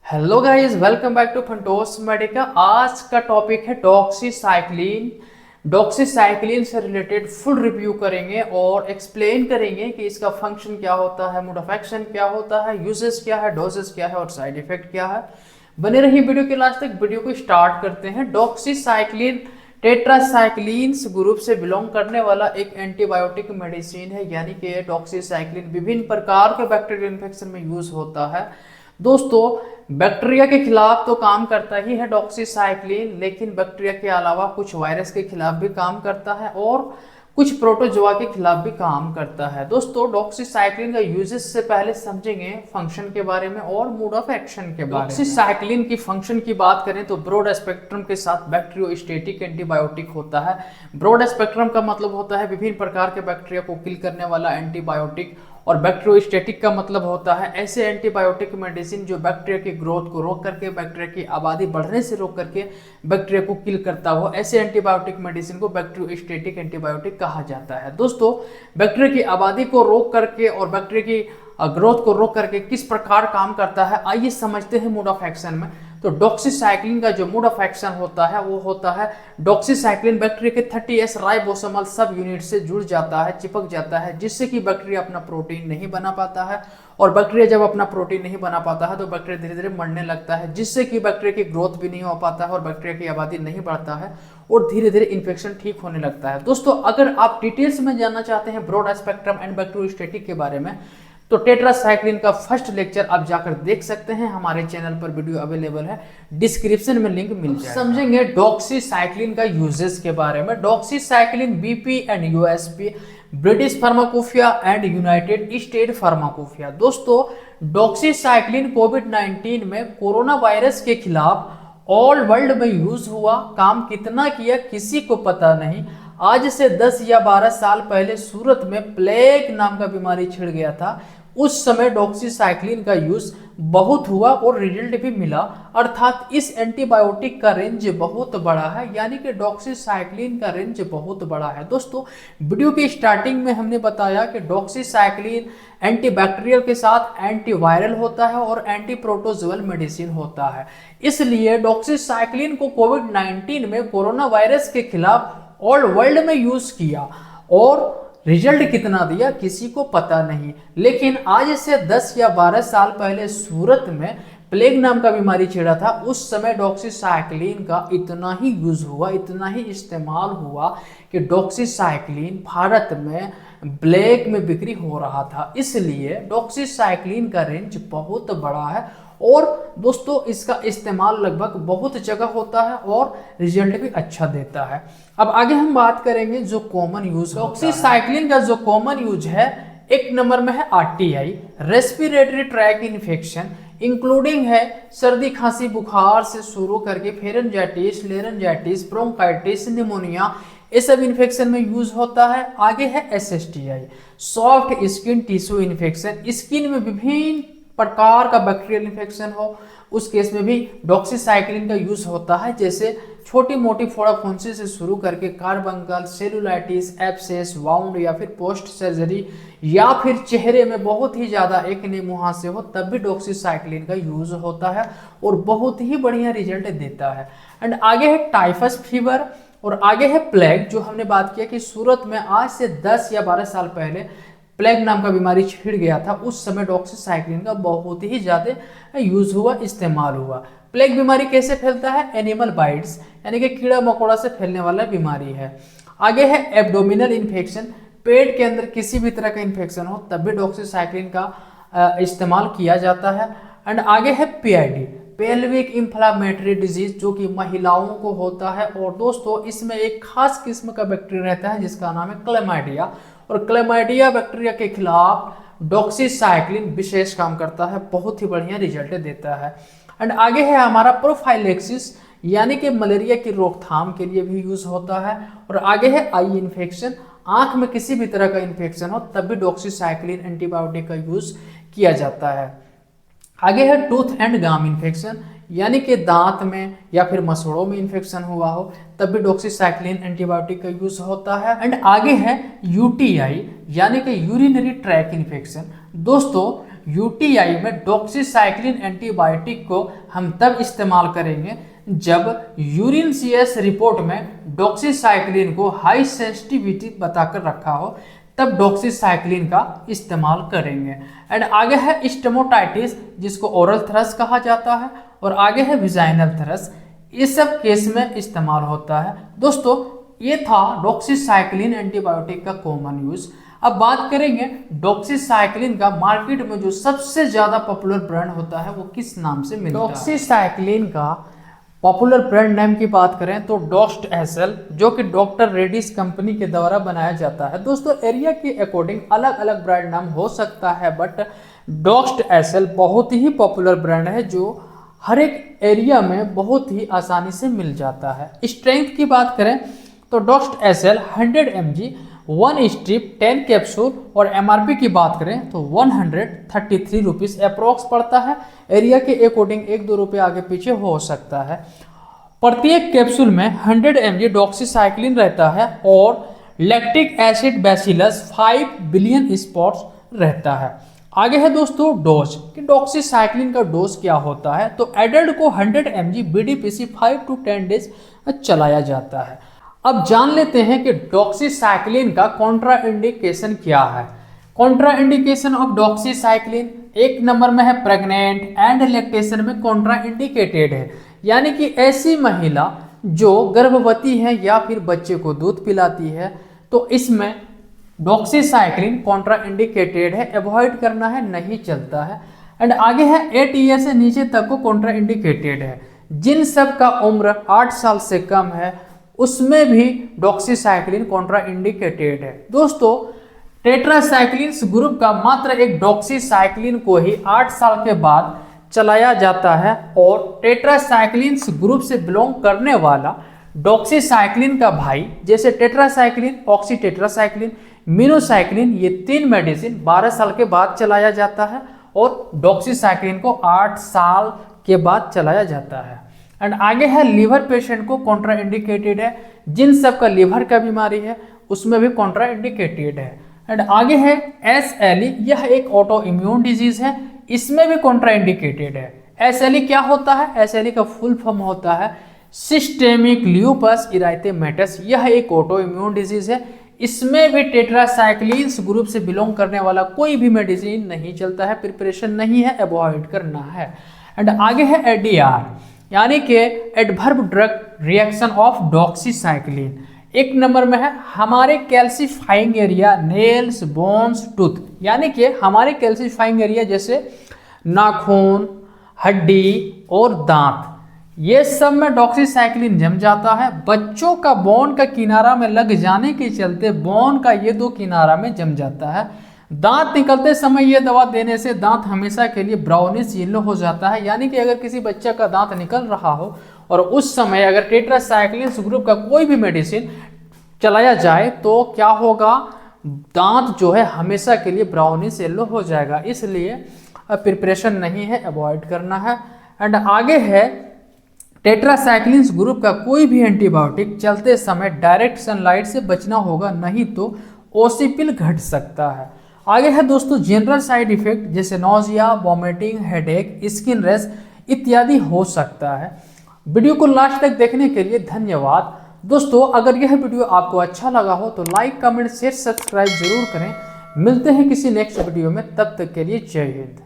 Hello guys, welcome back to फंटोस मेडिका। आज का टॉपिक है डॉक्सीसाइक्लिन। डॉक्सीसाइक्लिन से रिलेटेड फुल रिव्यू करेंगे और एक्सप्लेन करेंगे कि इसका फंक्शन क्या होता है, मोड ऑफ एक्शन क्या होता है, यूजेस क्या है, डोजेस क्या है और साइड इफेक्ट क्या है। बने रहिए वीडियो के लास्ट तक। वीडियो को स्टार्ट करते हैं। डॉक्सीसाइक्लिन टेट्रासाइक्लिन्स ग्रुप से बिलोंग करने वाला एक एंटीबायोटिक मेडिसिन है, यानी कि डॉक्सीसाइक्लिन विभिन्न प्रकार के बैक्टीरियल इन्फेक्शन में यूज होता है। दोस्तों, बैक्टीरिया के खिलाफ तो काम करता ही है डॉक्सीसाइक्लिन, लेकिन बैक्टीरिया के अलावा कुछ वायरस के खिलाफ भी काम करता है और कुछ प्रोटोजोआ के खिलाफ भी काम करता है। दोस्तों, डॉक्सीसाइक्लिन का यूजेस से पहले समझेंगे फंक्शन के बारे में और मोड ऑफ एक्शन के बारे में। डॉक्सीसाइक्लिन की फंक्शन की बात करें तो ब्रॉड स्पेक्ट्रम के साथ बैक्टीरियोस्टेटिक एंटीबायोटिक होता है। ब्रॉड स्पेक्ट्रम का मतलब होता है विभिन्न प्रकार के बैक्टीरिया को किल करने वाला एंटीबायोटिक, और बैक्टीरियोस्टेटिक का मतलब होता है ऐसे एंटीबायोटिक मेडिसिन जो बैक्टीरिया की ग्रोथ को रोक करके, बैक्टीरिया की आबादी बढ़ने से रोक करके बैक्टीरिया को किल करता हो। ऐसे एंटीबायोटिक मेडिसिन को बैक्टीरियोस्टेटिक एंटीबायोटिक कहा जाता है। दोस्तों, बैक्टीरिया की आबादी को रोक करके और बैक्टीरिया की ग्रोथ को रोक करके किस प्रकार काम करता है, आइए समझते हैं मोड ऑफ एक्शन में। तो डॉक्सीसाइक्लिन का जो मोड ऑफ एक्शन होता है वो होता है, डॉक्सीसाइक्लिन बैक्टीरिया के 30S राइबोसोमल सब यूनिट से जुड़ जाता है, चिपक जाता है, जिससे कि बैक्टीरिया अपना प्रोटीन नहीं बना पाता है। और बैक्टीरिया जब अपना प्रोटीन नहीं बना पाता है तो बैक्टीरिया धीरे धीरे मरने लगता है, जिससे कि बैक्टीरिया की ग्रोथ भी नहीं हो पाता है और बैक्टीरिया की आबादी नहीं बढ़ता है और धीरे धीरे इन्फेक्शन ठीक होने लगता है। दोस्तों, अगर आप डिटेल्स में जानना चाहते हैं ब्रॉड स्पेक्ट्रम एंड बैक्टीरियोस्टेटिक के बारे में तो टेट्रासाइक्लिन का फर्स्ट लेक्चर आप जाकर देख सकते हैं। हमारे चैनल पर वीडियो अवेलेबल है, डिस्क्रिप्शन में लिंक मिल जाएगा। समझेंगे डॉक्सीसाइक्लिन का यूजेस के बारे में। Doxycycline BP and USP, British pharmacopoeia and United state pharmacopoeia. दोस्तों, डॉक्सीसाइक्लिन कोविड-19 में कोरोना वायरस के खिलाफ ऑल वर्ल्ड में यूज हुआ। काम कितना किया किसी को पता नहीं। आज से 10 या 12 साल पहले सूरत में प्लेग नाम का बीमारी छिड़ गया था। उस समय डॉक्सीसाइक्लिन का यूज बहुत हुआ और रिजल्ट भी मिला, अर्थात इस एंटीबायोटिक का रेंज बहुत बड़ा है, यानी कि डॉक्सीसाइक्लिन का रेंज बहुत बड़ा है। दोस्तों, वीडियो के स्टार्टिंग में हमने बताया कि डॉक्सीसाइक्लिन एंटीबैक्टीरियल के साथ एंटीवायरल होता है और एंटी प्रोटोजोअल मेडिसिन होता है। इसलिए डॉक्सीसाइक्लिन को कोविड-19 में कोरोना वायरस के खिलाफ ऑल वर्ल्ड में यूज किया और रिजल्ट कितना दिया किसी को पता नहीं। लेकिन आज से 10 या 12 साल पहले सूरत में प्लेग नाम का बीमारी छिड़ा था। उस समय डॉक्सीसाइक्लिन का इतना ही यूज हुआ, इतना ही इस्तेमाल हुआ कि डॉक्सीसाइक्लिन भारत में ब्लैक में बिक्री हो रहा था। इसलिए डॉक्सीसाइक्लिन का रेंज बहुत बड़ा है और दोस्तों इसका इस्तेमाल लगभग बहुत जगह होता है और रिजल्ट भी अच्छा देता है। अब आगे हम बात करेंगे जो कॉमन यूज। डॉक्सीसाइक्लिन का जो कॉमन यूज है, एक नंबर में है RTI, respiratory tract infection, including है सर्दी खांसी बुखार से शुरू करके फेरेंजाइटिस, लेरेंजाइटिस, ब्रोंकाइटिस, निमोनिया, ये सब इन्फेक्शन में यूज होता है। आगे है SSTI, soft skin tissue infection, skin में विभिन्न प्रकार का बैक्टीरियल इन्फेक्शन हो, उस केस में भी डॉक्सीसाइक्लिन का यूज होता है। जैसे छोटी मोटी फोड़ाफुंसी से शुरू करके कार्बंकल, सेलुलाइटिस, एब्सेस, वाउंड या फिर पोस्ट सर्जरी, या फिर चेहरे में बहुत ही ज्यादा एक्ने मुहासे हो, तब भी डॉक्सीसाइक्लिन का यूज होता है और बहुत ही बढ़िया रिजल्ट देता है। एंड आगे है टाइफस फीवर और आगे है प्लेग, जो हमने बात किया कि सूरत में आज से 10 या 12 साल पहले प्लेग नाम का बीमारी छिड़ गया था। उस समय डॉक्सीसाइक्लिन का बहुत ही ज्यादा यूज हुआ, इस्तेमाल हुआ। प्लेग बीमारी कैसे फैलता है? एनिमल बाइट्स, यानी कि कीड़ा मकोड़ा से फैलने वाला बीमारी है। आगे है एब्डोमिनल इन्फेक्शन, पेट के अंदर किसी भी तरह का इन्फेक्शन हो तब भी डॉक्सीसाइक्लिन का इस्तेमाल किया जाता है। एंड आगे है पीआईडी, पेल्विक इंफ्लामेटरी डिजीज, जो कि महिलाओं को होता है। और दोस्तों, इसमें एक खास किस्म का बैक्टीरिया रहता है जिसका नाम है क्लेमाइडिया, और क्लेमाइडिया बैक्टीरिया के खिलाफ डॉक्सीसाइक्लिन विशेष काम करता है, बहुत ही बढ़िया रिजल्ट देता है। एंड आगे है हमारा प्रोफाइलेक्सिस, यानी कि मलेरिया की रोकथाम के लिए भी यूज होता है। और आगे है आई इन्फेक्शन, आंख में किसी भी तरह का इन्फेक्शन हो तब भी डॉक्सीसाइक्लिन एंटीबायोटिक का यूज किया जाता है। आगे है टूथ एंड गम इन्फेक्शन, यानी कि दांत में या फिर मसूड़ों में इन्फेक्शन हुआ हो तब भी डॉक्सीसाइक्लिन एंटीबायोटिक का यूज होता है। एंड आगे है यूटीआई, यानी कि यूरिनरी ट्रैक इन्फेक्शन। दोस्तों, यूटीआई में डॉक्सीसाइक्लिन एंटीबायोटिक को हम तब इस्तेमाल करेंगे जब यूरिन सीएस रिपोर्ट में डॉक्सीसाइक्लिन को हाई सेंसिटिविटी बताकर रखा हो, तब डॉक्सीसाइक्लिन का इस्तेमाल करेंगे। एंड आगे है स्टेमोटाइटिस, जिसको ओरल थ्रस कहा जाता है, और आगे है विजाइनल थ्रस। इस सब केस में इस्तेमाल होता है। दोस्तों ये था डॉक्सीसाइक्लिन एंटीबायोटिक का कॉमन यूज। अब बात करेंगे डॉक्सीसाइक्लिन का मार्केट में जो सबसे ज्यादा पॉपुलर ब्रांड होता है वो किस नाम से मिलता है। डॉक्सीसाइक्लिन का पॉपुलर ब्रांड नेम की बात करें तो डॉक्स्ट एसएल, जो कि डॉक्टर रेडिस कंपनी के द्वारा बनाया जाता है। दोस्तों एरिया के अकॉर्डिंग अलग अलग ब्रांड नाम हो सकता है, बट डॉक्स्ट एसएल बहुत ही पॉपुलर ब्रांड है जो हर एक एरिया में बहुत ही आसानी से मिल जाता है। स्ट्रेंथ की बात करें तो डॉक्स्ट एसएल 100 mg 1 स्ट्रिप 10 कैप्सूल, और एमआरपी की बात करें तो 133 रुपीज़ अप्रोक्स पड़ता है। एरिया के अकॉर्डिंग 1-2 रुपये आगे पीछे हो सकता है। प्रत्येक कैप्सूल में 100 mg डॉक्सीसाइक्लिन रहता है और lactic acid bacillus 5 billion spots रहता है। आगे है दोस्तों डोज, कि डॉक्सीसाइक्लिन का डोज क्या होता है। तो एडल्ट को 100 mg बीडीपीसी 5 to 10 डेज चलाया जाता है। अब जान लेते हैं कि डॉक्सीसाइक्लिन का कॉन्ट्रा इंडिकेशन क्या है। Contra indication of doxycycline 1 number में है प्रेग्नेंट एंड लैक्टेशन में कॉन्ट्रा इंडिकेटेड है, यानी कि ऐसी महिला जो गर्भवती है या फिर बच्चे को दूध पिलाती है, तो इसमें डॉक्सीसाइक्लिन कॉन्ट्रा इंडिकेटेड है, अवॉइड करना है, नहीं चलता है। एंड आगे है 8 ईयर से नीचे तक को कॉन्ट्रा इंडिकेटेड है। जिन सब का उम्र 8 साल से कम है उसमें भी डॉक्सीसाइक्लिन कॉन्ट्रा इंडिकेटेड है। दोस्तों टेट्रासाइक्लिन ग्रुप का मात्र एक डॉक्सीसाइक्लिन को ही 8 साल के बाद चलाया जाता है, और टेट्रासाइक्लिन ग्रुप से बिलोंग करने वाला डॉक्सीसाइक्लिन का भाई, जैसे टेट्रासाइक्लिन, ऑक्सीटेट्रासाइक्लिन, मिनोसाइक्लिन, ये 3 मेडिसिन 12 साल के बाद चलाया जाता है, और डॉक्सीसाइक्लिन को 8 साल के बाद चलाया जाता है। एंड आगे है लीवर पेशेंट को कॉन्ट्रा इंडिकेटेड है। जिन सब का लीवर का बीमारी है उसमें भी कॉन्ट्रा इंडिकेटेड है। एंड आगे है SLE, यह एक ऑटो इम्यून डिजीज है, इसमें भी कॉन्ट्रा इंडिकेटेड है। SLE क्या होता है? SLE का फुल फॉर्म होता है सिस्टेमिक ल्यूपस इराइथेमेटस। यह एक ऑटो इम्यून डिजीज है, इसमें भी टेट्रासाइक्लिन ग्रुप से बिलोंग करने वाला कोई भी मेडिसिन नहीं चलता है, प्रिपरेशन नहीं है, अवॉइड करना है। एंड आगे है ADR, यानी कि adverb drug reaction of doxycycline. 1 number में है हमारे कैल्सीफाइंग एरिया, नेल्स, बोन्स, टूथ, यानी कि हमारे कैल्सीफाइंग एरिया जैसे नाखून, हड्डी और दांत, ये सब में डॉक्सीसाइक्लिन जम जाता है। बच्चों का बोन का किनारा में लग जाने के चलते बोन का ये 2 किनारा में जम जाता है। दांत निकलते समय ये दवा देने से दांत हमेशा के लिए ब्राउनिश येलो हो जाता है, यानी कि अगर किसी बच्चे का दांत निकल रहा हो और उस समय अगर टेट्रासाइक्लिन ग्रुप का कोई भी मेडिसिन चलाया जाए तो क्या होगा, दांत जो है हमेशा के लिए ब्राउनिश येलो हो जाएगा। इसलिए प्रिपरेशन नहीं है, अवॉइड करना है। एंड आगे है टेट्रासाइक्लिन ग्रुप का कोई भी एंटीबायोटिक चलते समय डायरेक्ट सनलाइट से बचना होगा, नहीं तो ओसिपिल घट सकता है। आगे है दोस्तों जनरल साइड इफेक्ट जैसे nausea, vomiting, headache, skin rash इत्यादि हो सकता है। वीडियो को लास्ट तक देखने के लिए धन्यवाद। दोस्तों अगर यह वीडियो आपको अच्छा लगा हो तो लाइक, कमेंट, शेयर, सब्सक्राइब जरूर करें। मिलते हैं किसी नेक्स्ट वीडियो में, तब तक के लिए जय हिंद।